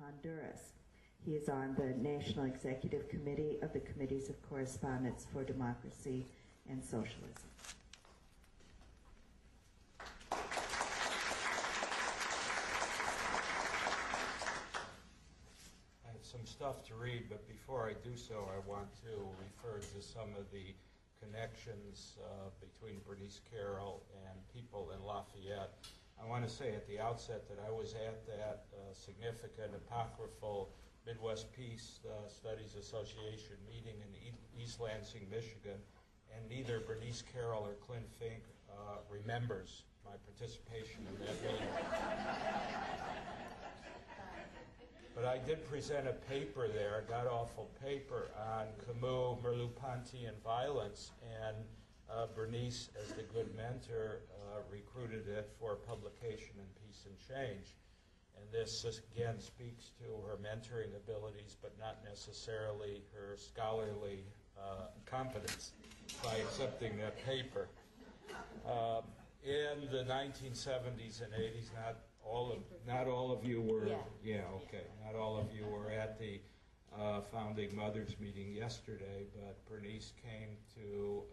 Honduras. He is on the National Executive Committee of the Committees of Correspondence for Democracy and Socialism. Some stuff to read, but before I do so, I want to refer to some of the connections between Berenice Carroll and people in Lafayette. I want to say at the outset that I was at that significant apocryphal Midwest Peace Studies Association meeting in East Lansing, Michigan, and neither Berenice Carroll or Clint Fink remembers my participation in that meeting. But I did present a paper there, a god-awful paper on Camus, Merleau-Ponty, and violence, and Berenice, as the good mentor, recruited it for publication in Peace and Change. And this, again, speaks to her mentoring abilities, but not necessarily her scholarly competence by accepting that paper. In the 1970s and 80s, not all of you were, not all of you were at the Founding Mothers meeting yesterday, but Berenice came to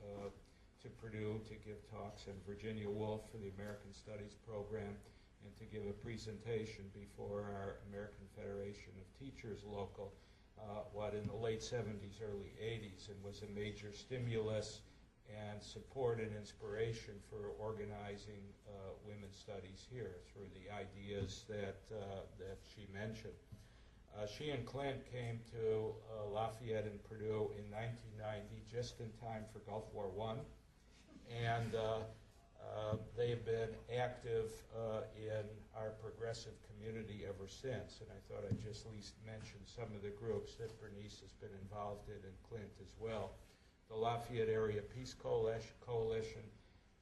Purdue to give talks, and Virginia Woolf for the American Studies program, and to give a presentation before our American Federation of Teachers local, in the late 70s, early 80s, and was a major stimulus and support and inspiration for organizing women's studies here through the ideas that she mentioned. She and Clint came to Lafayette and Purdue in 1990, just in time for Gulf War I, and they have been active in our progressive community ever since. And I thought I'd just at least mention some of the groups that Berenice has been involved in, and Clint as well. The Lafayette Area Peace Coalition,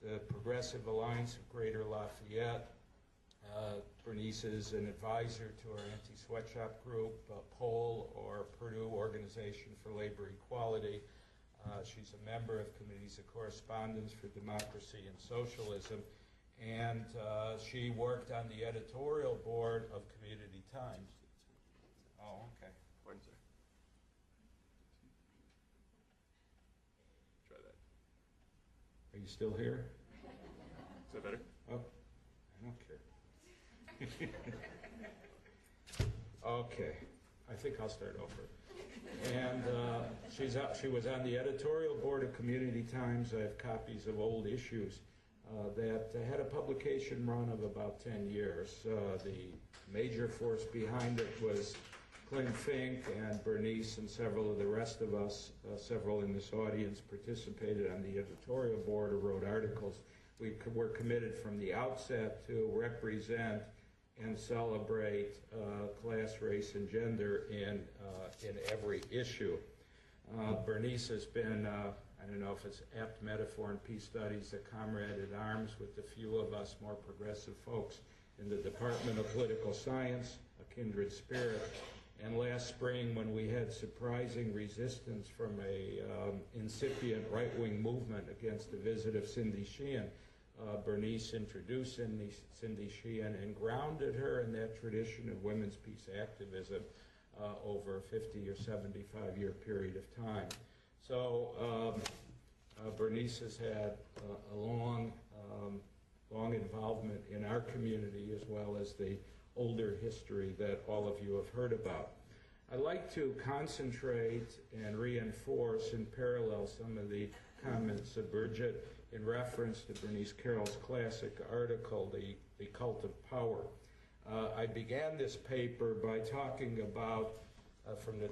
the Progressive Alliance of Greater Lafayette. Berenice is an advisor to our anti-sweatshop group, POLE, or Purdue Organization for Labor Equality. She's a member of Committees of Correspondence for Democracy and Socialism, and she worked on the editorial board of Community Times. Oh, okay. Pardon, sir. Try that. Are you still here? Is that better? Oh, I don't care. Okay, I think I'll start over. And she was on the editorial board of Community Times. I have copies of old issues that had a publication run of about 10 years. The major force behind it was Clint Fink, and Berenice and several of the rest of us, several in this audience, participated on the editorial board or wrote articles. We were committed from the outset to represent and celebrate class, race, and gender in every issue. Berenice has been, I don't know if it's apt metaphor in peace studies, a comrade at arms with the few of us more progressive folks in the Department of Political Science, a kindred spirit. And last spring, when we had surprising resistance from a incipient right-wing movement against the visit of Cindy Sheehan, Berenice introduced Cindy Sheehan and grounded her in that tradition of women's peace activism over a 50 or 75-year period of time. So Berenice has had a long involvement in our community, as well as the older history that all of you have heard about. I'd like to concentrate and reinforce in parallel some of the comments of Bridget in reference to Berenice Carroll's classic article, The Cult of Power. I began this paper by talking about, from a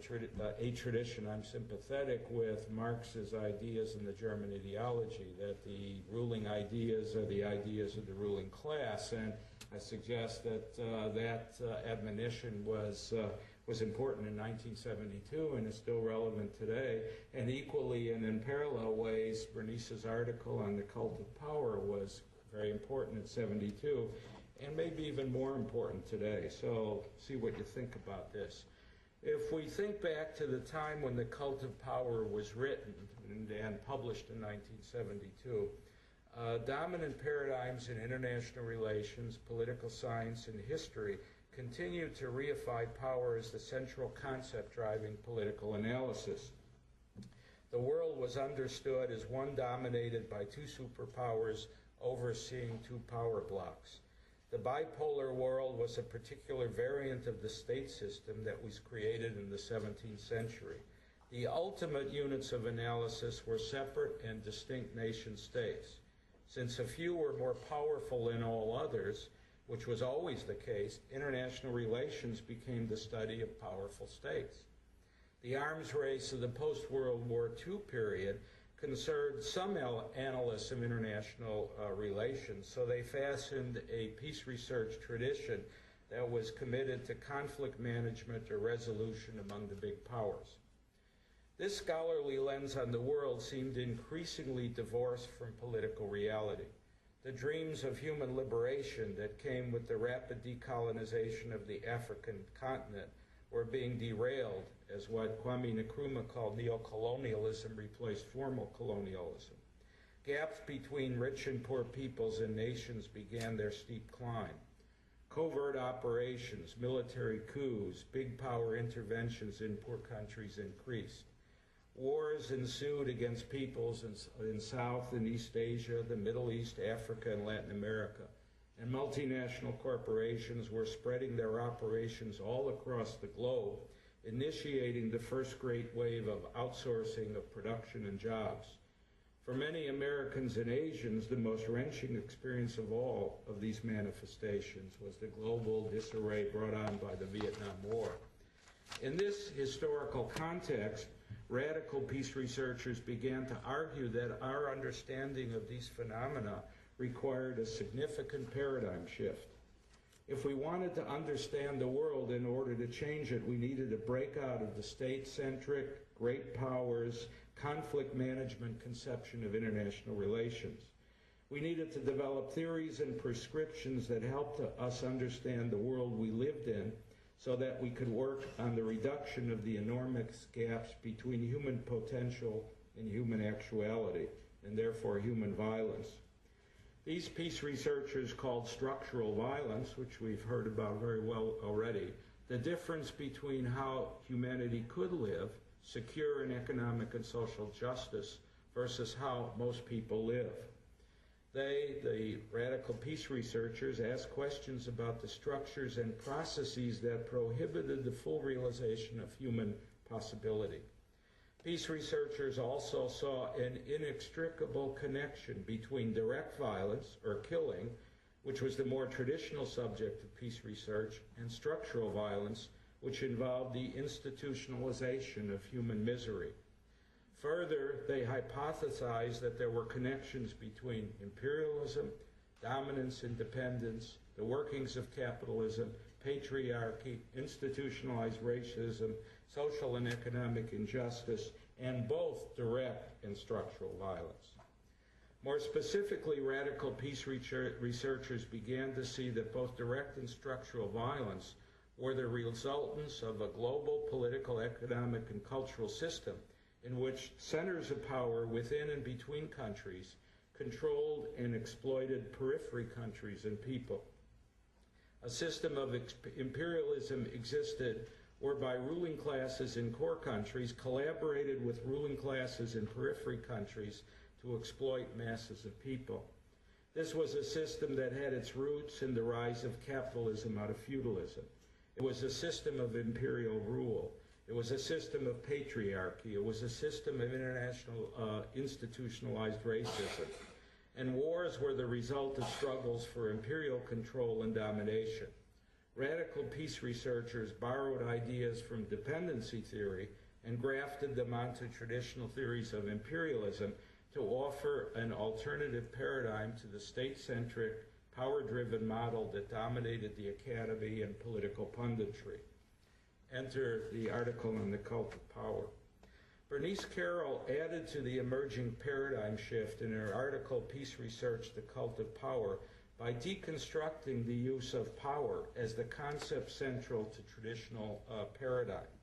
tradition I'm sympathetic with, Marx's ideas in the German ideology, that the ruling ideas are the ideas of the ruling class, and I suggest that that admonition was important in 1972 and is still relevant today. And equally and in parallel ways, Berenice's article on the cult of power was very important in 72 and maybe even more important today. So see what you think about this. If we think back to the time when the cult of power was written and published in 1972, dominant paradigms in international relations, political science, and history continued to reify power as the central concept driving political analysis. The world was understood as one dominated by two superpowers overseeing two power blocks. The bipolar world was a particular variant of the state system that was created in the 17th century. The ultimate units of analysis were separate and distinct nation states. Since a few were more powerful than all others, which was always the case, international relations became the study of powerful states. The arms race of the post-World War II period concerned some analysts of international relations, so they fastened a peace research tradition that was committed to conflict management or resolution among the big powers. This scholarly lens on the world seemed increasingly divorced from political reality. The dreams of human liberation that came with the rapid decolonization of the African continent were being derailed as what Kwame Nkrumah called neocolonialism replaced formal colonialism. Gaps between rich and poor peoples and nations began their steep climb. Covert operations, military coups, big power interventions in poor countries increased. Wars ensued against peoples in South and East Asia, the Middle East, Africa, and Latin America. And multinational corporations were spreading their operations all across the globe, initiating the first great wave of outsourcing of production and jobs. For many Americans and Asians, the most wrenching experience of all of these manifestations was the global disarray brought on by the Vietnam War. In this historical context, radical peace researchers began to argue that our understanding of these phenomena required a significant paradigm shift. If we wanted to understand the world in order to change it, we needed to break out of the state-centric, great powers, conflict management conception of international relations. We needed to develop theories and prescriptions that helped us understand the world we lived in so that we could work on the reduction of the enormous gaps between human potential and human actuality, and therefore human violence. These peace researchers called structural violence, which we've heard about very well already, the difference between how humanity could live, secure in economic and social justice, versus how most people live. They, the radical peace researchers, asked questions about the structures and processes that prohibited the full realization of human possibility. Peace researchers also saw an inextricable connection between direct violence, or killing, which was the more traditional subject of peace research, and structural violence, which involved the institutionalization of human misery. Further, they hypothesized that there were connections between imperialism, dominance and dependence, the workings of capitalism, patriarchy, institutionalized racism, social and economic injustice, and both direct and structural violence. More specifically, radical peace researchers began to see that both direct and structural violence were the resultants of a global political, economic, and cultural system in which centers of power within and between countries controlled and exploited periphery countries and people. A system of imperialism existed whereby ruling classes in core countries collaborated with ruling classes in periphery countries to exploit masses of people. This was a system that had its roots in the rise of capitalism out of feudalism. It was a system of imperial rule. It was a system of patriarchy. It was a system of international institutionalized racism. And wars were the result of struggles for imperial control and domination. Radical peace researchers borrowed ideas from dependency theory and grafted them onto traditional theories of imperialism to offer an alternative paradigm to the state-centric, power-driven model that dominated the academy and political punditry. Enter the article on the cult of power. Berenice Carroll added to the emerging paradigm shift in her article, Peace Research, The Cult of Power, by deconstructing the use of power as the concept central to traditional paradigms.